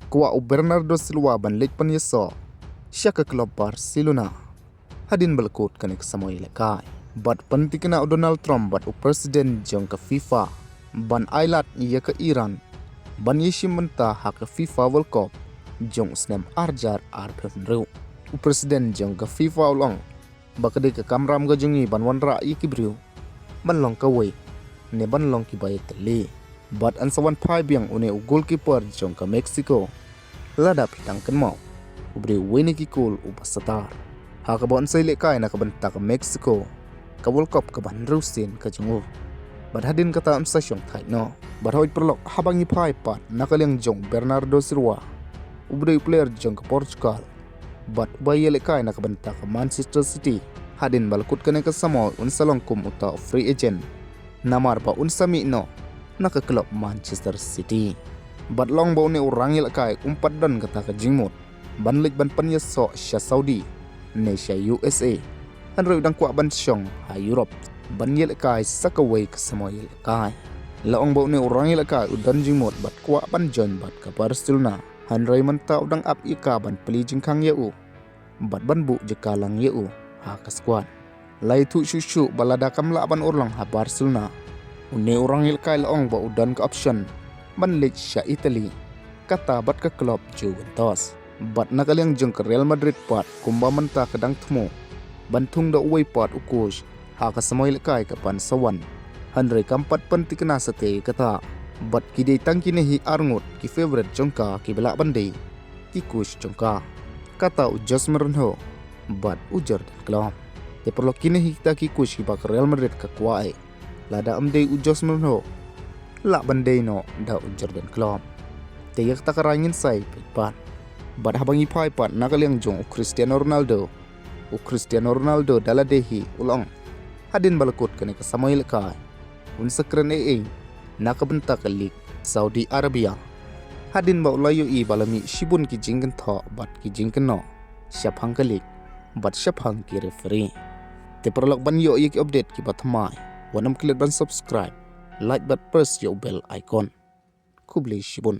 Kuwa Bernardo Silva ban lit pan yeso Sha klub Barcelona hadin balkot kanik samoy lekai bat pyntikna Donald Trump bat presiden jong ka FIFA ban ailad iaka Iran ban yishim menta haka FIFA World Cup jong snem arjar arpemru presiden jong ka FIFA ulong bakade ka kamram ga jongi ban wanra ikibriu ban long kawai ne ban long ki bayet le bat an sawan phai biang une goalkeeper jong ka Mexico lada pitang kenmau ubri wini ki kul upasatar haka bon sai lekai na kabanta ka Mexico ka World Cup ka ban rusin ka jongu bat hadin kata am sa syong thai no bat hoy perlok habangi phai pat nakaliang jong Bernardo Silva ubri player jong ka Portugal bat bayi lekai na kabanta ka Manchester City hadin balkut kane ka samo unsalong kum uta free agent namar pa unsami no naka klub Manchester City bat long ba une urangi lekai umpat dan kata ka jingmut ban lik ban panya so Sha Saudi ne Sha USA han reu dang kwa ban syong ha Europe ban yel kai sakaway ka samo yel kai laong ba une urangi lekai udan jingmut bat kwa ban join bat ka Barcelona han reu manta udang up iaka ban peli jingkang yeu bat ban bu jekalang yeu ha ka squad lai tu shushu balada kamla ban urlang ha Barcelona une urangi lekai laong ba udan ka option ban lik Sha Italy kata bat ka klub Juventus bat nakaliang jong ka Real Madrid pat kumba menta kadang temu bantung da uway pat ukush haka samoy lekai ka pan sawan hanre kampat pyntikna sate kata bat kidei tangki nehi arngut ki favorite jongka ki belak bandai ki kush jongka kata ujas merenho bat ujar dan klub te perlo kini kita ki kush ki bak Real Madrid ka kuai lada amdei ujas merenho lak bandai no da ujar dan klub te yak takarangin sai pat bat habangi phai pat nakaliang jong Cristiano Ronaldo daladehi ulong hadin balakot kane ka samoy lekai un sakren nakabenta ka lig Saudi Arabia hadin ba ulayo i balami shibun ki jingken tho bat ki jingken no syapang ka lig bat syapang ki referee te perlok ban yo ki update ki batmai wanam klik ban subscribe like bat press yo bell icon kubli shibun